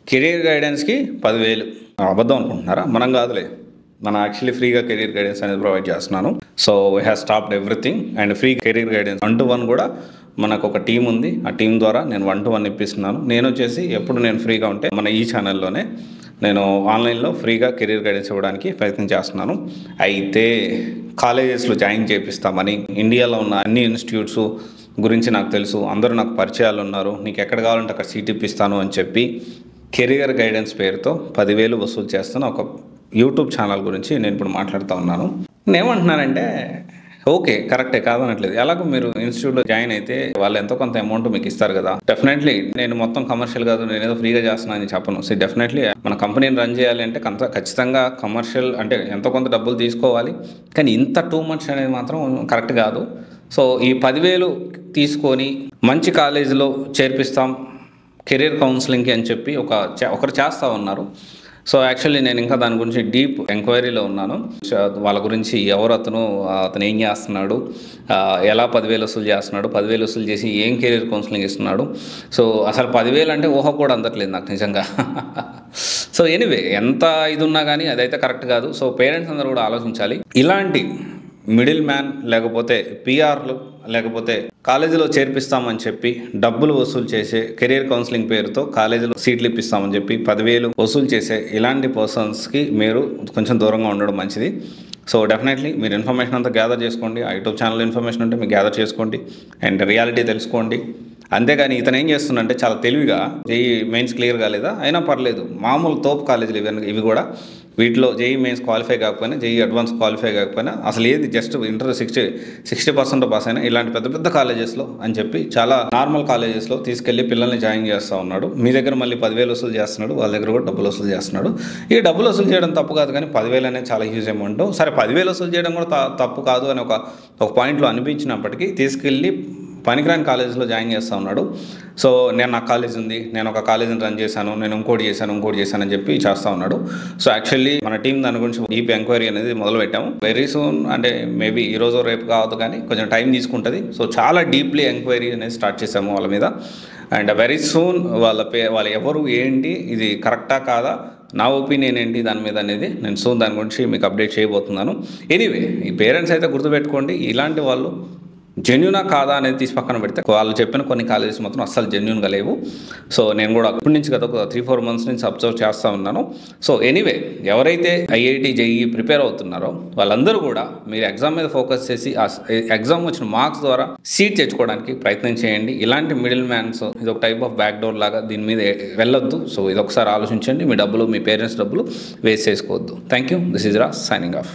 Career గైడెన్స్కి 10,000 అబద్ధం అనుకుంటున్నారా? మనం కాదులే, మనం యాక్చువల్లీ ఫ్రీగా కెరీర్ గైడెన్స్ అనేది ప్రొవైడ్ చేస్తున్నాను. So we have stopped everything and free career guidance 1-to-1 కూడా మనకు ఒక టీం ఉంది. ఆ టీం ద్వారా నేను 1-to-1 ఇప్పిస్తున్నాను. నేను వచ్చేసి ఎప్పుడు నేను ఫ్రీగా ఉంటే మన ఈ ఛానల్లోనే నేను ఆన్లైన్లో ఫ్రీగా కెరీర్ గైడెన్స్ ఇవ్వడానికి ప్రయత్నం చేస్తున్నాను. అయితే కాలేజెస్లో జాయిన్ చేపిస్తామని, ఇండియాలో ఉన్న అన్ని ఇన్స్టిట్యూట్స్ గురించి నాకు తెలుసు, అందరూ నాకు పరిచయాలు ఉన్నారు, నీకు ఎక్కడ కావాలంటే అక్కడ సీట్ ఇప్పిస్తాను అని చెప్పి కెరియర్ గైడెన్స్ పేరుతో 10,000 వసూలు చేస్తున్న ఒక యూట్యూబ్ ఛానల్ గురించి నేను ఇప్పుడు మాట్లాడుతూ ఉన్నాను. నేనేమంటున్నానంటే ఓకే, కరెక్టే, కాదనట్లేదు. ఎలాగో మీరు ఇన్స్టిట్యూట్లో జాయిన్ అయితే వాళ్ళు ఎంతో కొంత అమౌంట్ మీకు ఇస్తారు కదా. డెఫినెట్లీ నేను మొత్తం కమర్షియల్ కాదు, నేను ఏదో ఫ్రీగా చేస్తున్నాను అని చెప్పను. సో డెఫినెట్లీ మన కంపెనీని రన్ చేయాలి అంటే ఖచ్చితంగా కమర్షియల్ అంటే ఎంతో కొంత డబ్బులు తీసుకోవాలి. కానీ ఇంత టూ మచ్ అనేది మాత్రం కరెక్ట్ కాదు. సో ఈ 10,000 తీసుకొని మంచి కాలేజీలో చేర్పిస్తాం కెరీర్ కౌన్సిలింగ్కి అని చెప్పి ఒకరు చేస్తూ ఉన్నారు. సో యాక్చువల్లీ నేను ఇంకా దాని గురించి డీప్ ఎంక్వైరీలో ఉన్నాను. వాళ్ళ గురించి అతను ఏం చేస్తున్నాడు, ఎలా 10,000 వసూలు చేస్తున్నాడు, 10,000 వసూలు చేసి ఏం కెరీర్ కౌన్సిలింగ్ ఇస్తున్నాడు. సో అసలు 10,000 అంటే ఊహ కూడా అందట్లేదు నాకు నిజంగా. సో ఎనీవే, ఎంత ఇది ఉన్నా కానీ అదైతే కరెక్ట్ కాదు. సో పేరెంట్స్ అందరూ కూడా ఆలోచించాలి. ఇలాంటి మిడిల్ మ్యాన్ లేకపోతే పిఆర్లు లేకపోతే కాలేజీలో చేర్పిస్తామని చెప్పి డబ్బులు వసూలు చేసే కెరీర్ కౌన్సిలింగ్ పేరుతో కాలేజీలో సీట్లు ఇప్పిస్తామని చెప్పి 10,000 వసూలు చేసే ఇలాంటి పర్సన్స్కి మీరు కొంచెం దూరంగా ఉండడం మంచిది. సో డెఫినెట్లీ మీరు ఇన్ఫర్మేషన్ అంతా గ్యాదర్ చేసుకోండి. ఆ యూట్యూబ్ ఛానల్ ఇన్ఫర్మేషన్ ఉంటే మీరు గ్యాదర్ చేసుకోండి అండ్ రియాలిటీ తెలుసుకోండి. అంతేగాని ఇతను ఏం చేస్తుందంటే చాలా తెలివిగా జేఈ మెయిన్స్ క్లియర్ కాలేదా, అయినా పర్లేదు, మామూలు తోపు కాలేజీలు ఇవి కూడా, వీటిలో జేఈ మెయిన్స్ క్వాలిఫై కాకపోయినా, జేఈ అడ్వాన్స్ క్వాలిఫై కాకపోయినా, అసలు ఏది జస్ట్ ఇంటర్ 60% పాస్ అయినా ఇలాంటి పెద్ద పెద్ద కాలేజెస్లో అని చెప్పి చాలా నార్మల్ కాలేజెస్లో తీసుకెళ్లి పిల్లల్ని జాయిన్ చేస్తూ ఉన్నాడు. మీ దగ్గర మళ్ళీ 10,000 వసూలు చేస్తున్నాడు, వాళ్ళ దగ్గర కూడా డబ్బులు వసూలు చేస్తున్నాడు. ఈ డబ్బులు వసూలు చేయడం తప్పు కాదు, కానీ 10,000 అనేది చాలా హ్యూజ్ అమౌంట్. సరే 10,000 వసూలు చేయడం కూడా తప్పు కాదు అని ఒక పాయింట్లో అనిపించినప్పటికీ తీసుకెళ్ళి పనికిరాని కాలేజీలో జాయిన్ చేస్తూ ఉన్నాడు. సో నా కాలేజ్ ఉంది, నేను ఒక కాలేజీని రన్ చేశాను, నేను ఇంకోటి చేశాను అని చెప్పి చేస్తూ ఉన్నాడు. సో యాక్చువల్లీ మన టీం దాని గురించి డీప్ ఎంక్వైరీ అనేది మొదలు పెట్టాము. వెరీ సూన్, అంటే మేబీ ఈరోజు రేపు కావద్దు, కానీ కొంచెం టైం తీసుకుంటుంది. సో చాలా డీప్లీ ఎంక్వైరీ అనేది స్టార్ట్ చేసాము వాళ్ళ మీద. అండ్ వెరీ సూన్ వాళ్ళు ఎవరు ఏంటి, ఇది కరెక్టా కాదా, నా ఒపీనియన్ ఏంటి దాని మీద అనేది నేను సూన్ దాని గురించి మీకు అప్డేట్ చేయబోతున్నాను. ఎనీవే, ఈ పేరెంట్స్ అయితే గుర్తుపెట్టుకోండి, ఇలాంటి వాళ్ళు జెన్యూనా కాదా అనేది తీసి పక్కన పెడితే వాళ్ళు చెప్పిన కొన్ని కాలేజెస్ మాత్రం అస్సలు జెన్యూన్గా లేవు. సో నేను కూడా ఇప్పటి నుంచి కదా ఒక 3-4 months నుంచి అబ్జర్వ్ చేస్తూ ఉన్నాను. సో ఎనీవే, ఎవరైతే ఐఐటి జేఈ ప్రిపేర్ అవుతున్నారో వాళ్ళందరూ కూడా మీరు ఎగ్జామ్ మీద ఫోకస్ చేసి ఆ ఎగ్జామ్ వచ్చిన మార్క్స్ ద్వారా సీట్ తెచ్చుకోవడానికి ప్రయత్నం చేయండి. ఇలాంటి మిడిల్ మ్యాన్స్ ఇది ఒక టైప్ ఆఫ్ బ్యాక్ డోర్ లాగా, దీని మీద వెళ్ళొద్దు. సో ఇది ఒకసారి ఆలోచించండి, మీ పేరెంట్స్ డబ్బులు వేస్ట్ చేసుకోవద్దు. Thank you. This is Raj signing off.